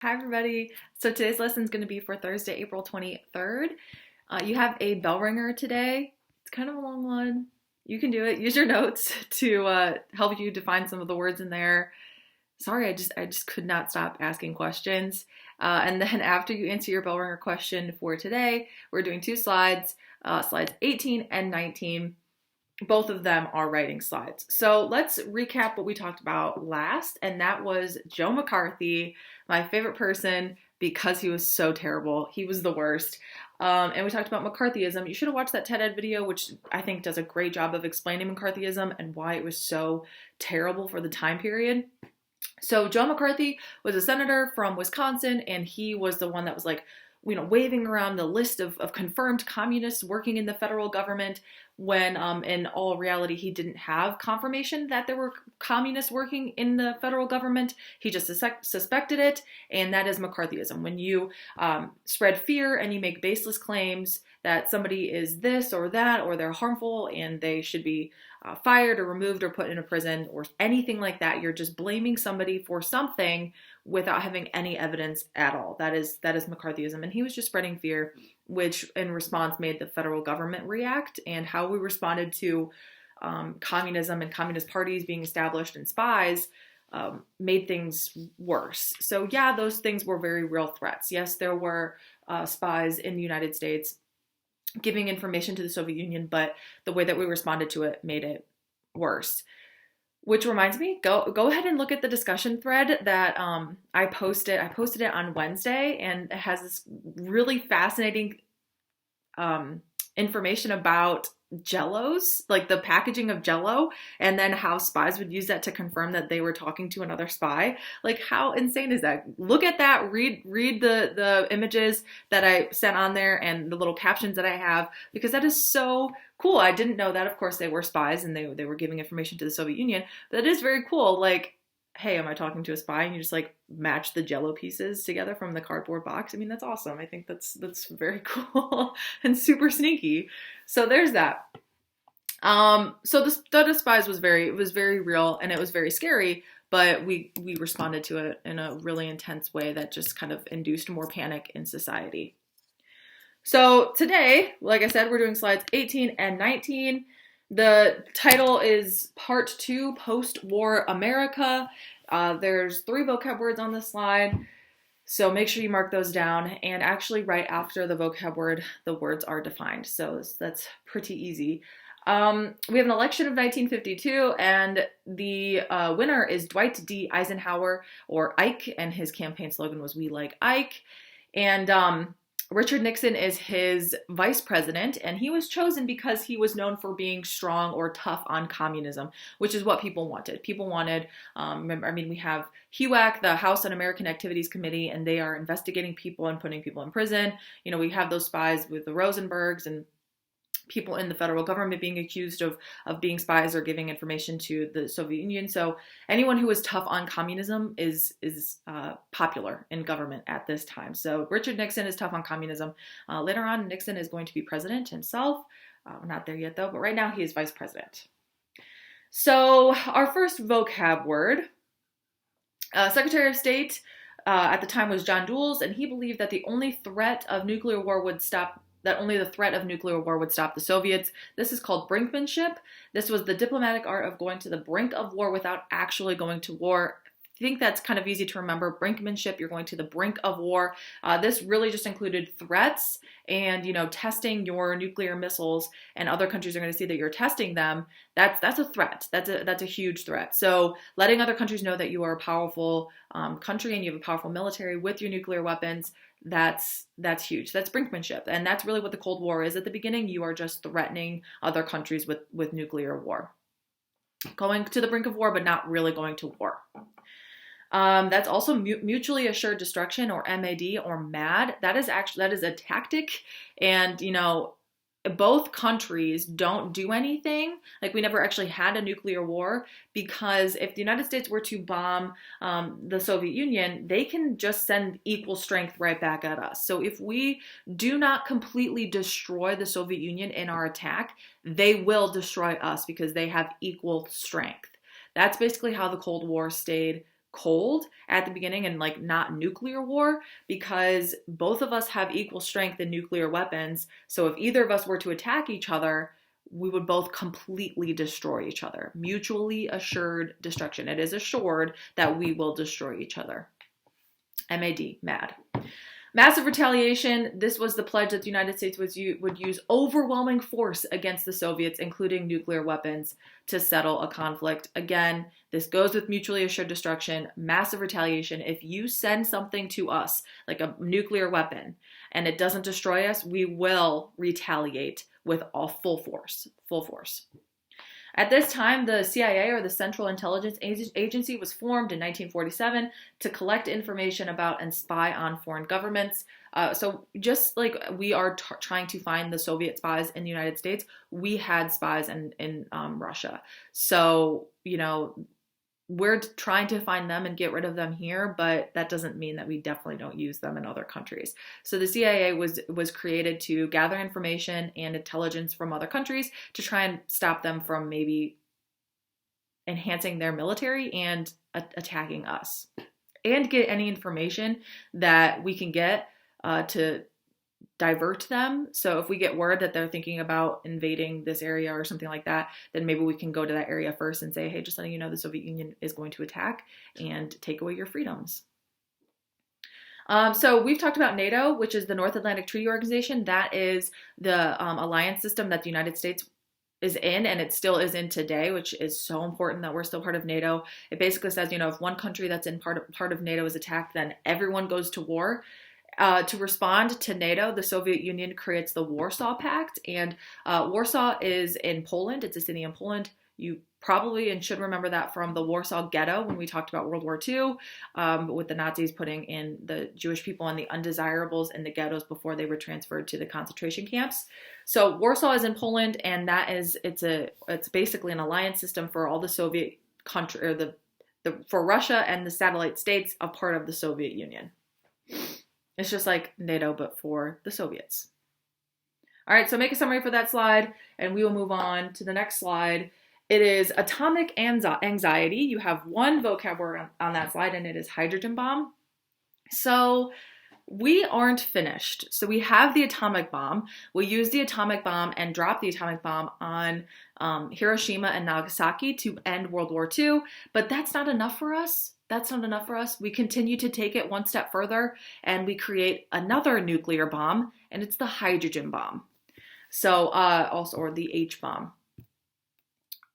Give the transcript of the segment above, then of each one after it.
Hi, everybody. So today's lesson is going to be for Thursday, April 23rd. You have a bell ringer today. It's kind of a long one. You can do it. Use your notes to help you define some of the words in there. Sorry, I just could not stop asking questions. And then after you answer your bell ringer question for today, we're doing two slides, slides 18 and 19. Both of them are writing slides. So let's recap what we talked about last, and that was Joe McCarthy, my favorite person because he was so terrible. He was the worst. And we talked about McCarthyism. You should have watched that TED Ed video, which I think does a great job of explaining McCarthyism and why it was so terrible for the time period. So Joe McCarthy was a senator from Wisconsin, and he was the one that was like, waving around the list of confirmed communists working in the federal government when in all reality he didn't have confirmation that there were communists working in the federal government. He just suspected it, and that is McCarthyism. When you spread fear and you make baseless claims that somebody is this or that, or they're harmful and they should be fired or removed or put in a prison or anything like that, you're just blaming somebody for something without having any evidence at all. That is McCarthyism. And he was just spreading fear, which in response made the federal government react. And how we responded to communism and communist parties being established and spies made things worse. So yeah, those things were very real threats. Yes, there were spies in the United States giving information to the Soviet Union, but the way that we responded to it made it worse. Which reminds me, go ahead and look at the discussion thread that I posted. I posted it on Wednesday, and it has this really fascinating information about Jellos, like the packaging of Jello, and then how spies would use that to confirm that they were talking to another spy. Like, how insane is that? Look at that. Read the images that I sent on there and the little captions that I have, because that is so cool. I didn't know that. Of course, they were spies and they were giving information to the Soviet Union, but it is very cool. Like, hey, am I talking to a spy? And you just like match the Jello pieces together from the cardboard box. I mean, that's awesome. I think that's very cool and super sneaky. So there's that. So the study of spies was very real, and it was very scary, but we responded to it in a really intense way that just kind of induced more panic in society. So today, like I said, we're doing slides 18 and 19. The title is Part 2, Post-War America. There's 3 vocab words on this slide, so make sure you mark those down. And actually, right after the vocab word, the words are defined, so that's pretty easy. We have an election of 1952, and the winner is Dwight D. Eisenhower, or Ike, and his campaign slogan was "We Like Ike." And Richard Nixon is his vice president, and he was chosen because he was known for being strong or tough on communism, which is what people wanted. People wanted, we have HUAC, the House Un-American Activities Committee, and they are investigating people and putting people in prison. We have those spies with the Rosenbergs and people in the federal government being accused of being spies or giving information to the Soviet Union. So anyone who is tough on communism is popular in government at this time. So Richard Nixon is tough on communism. Later on, Nixon is going to be president himself. We're not there yet, though, but right now he is vice president. So our first vocab word, Secretary of State at the time was John Dulles, and he believed that only the threat of nuclear war would stop the Soviets. This is called brinkmanship. This was the diplomatic art of going to the brink of war without actually going to war. I think that's kind of easy to remember. Brinkmanship, you're going to the brink of war. This really just included threats and, testing your nuclear missiles, and other countries are going to see that you're testing them. That's a threat. That's a huge threat. So letting other countries know that you are a powerful country and you have a powerful military with your nuclear weapons, that's huge. That's brinkmanship. And that's really what the Cold War is. At the beginning, you are just threatening other countries with nuclear war. Going to the brink of war, but not really going to war. That's also mutually assured destruction, or M.A.D. or M.A.D. That is a tactic, and both countries don't do anything. Like, we never actually had a nuclear war, because if the United States were to bomb the Soviet Union, they can just send equal strength right back at us. So if we do not completely destroy the Soviet Union in our attack, they will destroy us because they have equal strength. That's basically how the Cold War stayed cold at the beginning and like not nuclear war, because both of us have equal strength in nuclear weapons. So if either of us were to attack each other, we would both completely destroy each other. Mutually assured destruction. It is assured that we will destroy each other. M.A.D. MAD. Massive retaliation. This was the pledge that the United States would use overwhelming force against the Soviets, including nuclear weapons, to settle a conflict. Again, this goes with mutually assured destruction, massive retaliation. If you send something to us, like a nuclear weapon, and it doesn't destroy us, we will retaliate with all full force. At this time, the CIA, or the Central Intelligence Agency, was formed in 1947 to collect information about and spy on foreign governments. So just like we are trying to find the Soviet spies in the United States, we had spies in Russia. So, you know, we're trying to find them and get rid of them here, but that doesn't mean that we definitely don't use them in other countries. So the CIA was created to gather information and intelligence from other countries to try and stop them from maybe enhancing their military and attacking us, and get any information that we can get to divert them. So if we get word that they're thinking about invading this area or something like that, then maybe we can go to that area first and say, hey, just letting you know the Soviet Union is going to attack and take away your freedoms. So we've talked about NATO, which is the North Atlantic Treaty Organization. That is the alliance system that the United States is in, and it still is in today, which is so important that we're still part of NATO. It basically says, you know, if one country that's in part of NATO is attacked, then everyone goes to war. To respond to NATO, the Soviet Union creates the Warsaw Pact, and Warsaw is in Poland. It's a city in Poland. You probably and should remember that from the Warsaw Ghetto when we talked about World War II, with the Nazis putting in the Jewish people and the undesirables in the ghettos before they were transferred to the concentration camps. So Warsaw is in Poland, and it's basically an alliance system for all the Soviet country, or for Russia and the satellite states, a part of the Soviet Union. It's just like NATO, but for the Soviets. All right, so make a summary for that slide, and we will move on to the next slide. It is atomic anxiety. You have one vocab word on that slide, and it is hydrogen bomb. So we aren't finished. So we have the atomic bomb. We use the atomic bomb and drop the atomic bomb on Hiroshima and Nagasaki to end World War II, but that's not enough for us. We continue to take it one step further, and we create another nuclear bomb, and it's the hydrogen bomb. So, or the H bomb.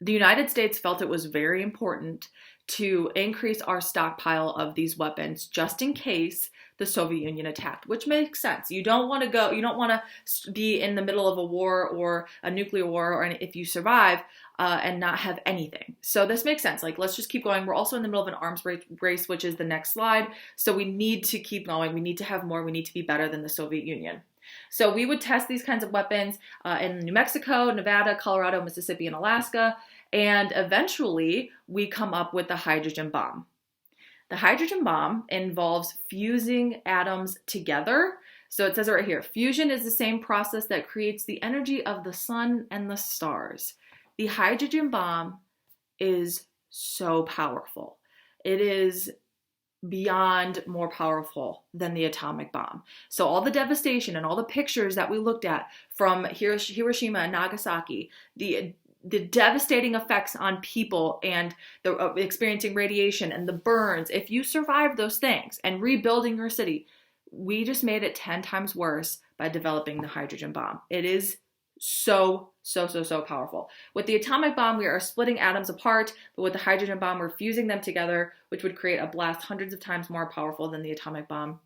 The United States felt it was very important to increase our stockpile of these weapons just in case the Soviet Union attacked, which makes sense. You don't want to be in the middle of a war or a nuclear war, or if you survive, and not have anything. So this makes sense. Like, let's just keep going. We're also in the middle of an arms race, which is the next slide. So we need to keep going. We need to have more. We need to be better than the Soviet Union. So we would test these kinds of weapons in New Mexico, Nevada, Colorado, Mississippi, and Alaska. And eventually we come up with the hydrogen bomb. The hydrogen bomb involves fusing atoms together. So it says it right here, fusion is the same process that creates the energy of the sun and the stars. The hydrogen bomb is so powerful. It is beyond more powerful than the atomic bomb. So all the devastation and all the pictures that we looked at from Hiroshima and Nagasaki, the devastating effects on people and the experiencing radiation and the burns, if you survive those things and rebuilding your city, we just made it 10 times worse by developing the hydrogen bomb. It is so powerful. With the atomic bomb, we are splitting atoms apart, but with the hydrogen bomb, we're fusing them together, which would create a blast hundreds of times more powerful than the atomic bomb.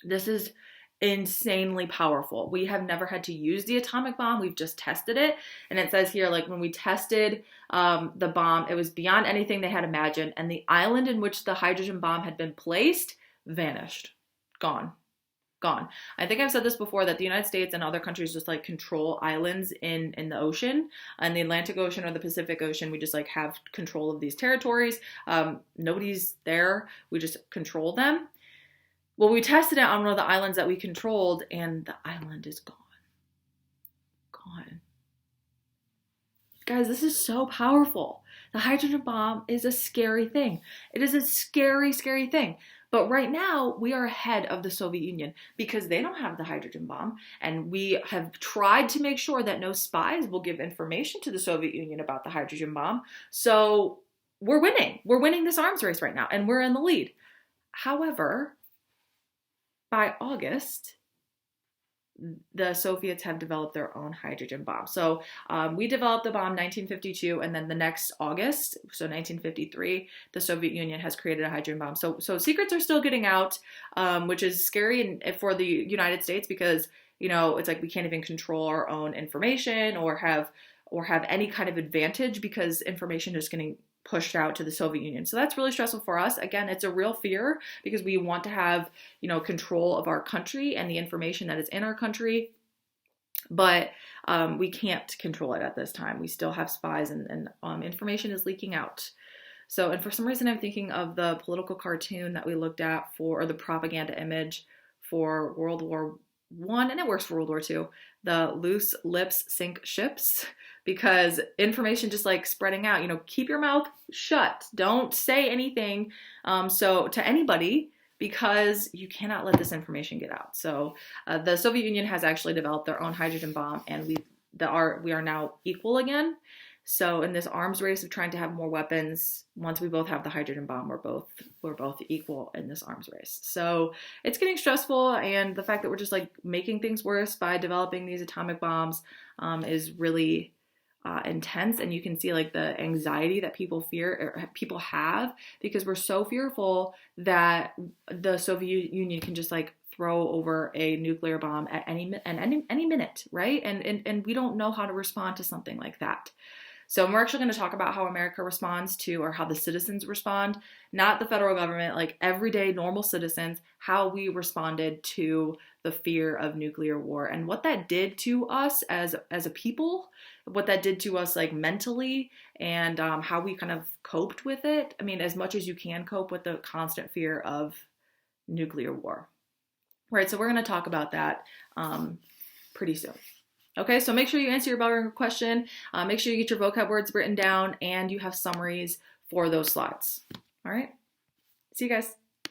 This is insanely powerful. We have never had to use the atomic bomb. We've just tested it. And it says here, like, when we tested the bomb, it was beyond anything they had imagined. And the island in which the hydrogen bomb had been placed vanished. Gone. I think I've said this before, that the United States and other countries just like control islands in the ocean, in the Atlantic Ocean or the Pacific Ocean. We just like have control of these territories. Nobody's there. We just control them. Well, we tested it on one of the islands that we controlled, and the island is gone. Guys, this is so powerful. The hydrogen bomb is a scary thing. It is a scary, scary thing. But right now, we are ahead of the Soviet Union because they don't have the hydrogen bomb. And we have tried to make sure that no spies will give information to the Soviet Union about the hydrogen bomb. So we're winning. We're winning this arms race right now, and we're in the lead. However, by August, the Soviets have developed their own hydrogen bomb. So we developed the bomb in 1952, and then the next August, so 1953, the Soviet Union has created a hydrogen bomb. So secrets are still getting out, which is scary for the United States because it's like we can't even control our own information or have any kind of advantage because information is getting pushed out to the Soviet Union. So that's really stressful for us. Again, it's a real fear because we want to have, control of our country and the information that is in our country. But we can't control it at this time. We still have spies and information is leaking out. So, and for some reason, I'm thinking of the political cartoon that we looked at or the propaganda image for World War I, and it works for World War II, the loose lips sink ships, because information just like spreading out, keep your mouth shut. Don't say anything so to anybody because you cannot let this information get out. So the Soviet Union has actually developed their own hydrogen bomb, and we are now equal again. So in this arms race of trying to have more weapons, once we both have the hydrogen bomb, we're both equal in this arms race. So it's getting stressful, and the fact that we're just like making things worse by developing these atomic bombs is really intense. And you can see like the anxiety that people have because we're so fearful that the Soviet Union can just like throw over a nuclear bomb at any minute, right? And we don't know how to respond to something like that. So we're actually going to talk about how America responds to, or how the citizens respond, not the federal government, like everyday normal citizens, how we responded to the fear of nuclear war and what that did to us as a people, what that did to us like mentally, and how we kind of coped with it. I mean, as much as you can cope with the constant fear of nuclear war. Right, so we're going to talk about that pretty soon. Okay, so make sure you answer your bell ringer question. Make sure you get your vocab words written down and you have summaries for those slides. All right, see you guys.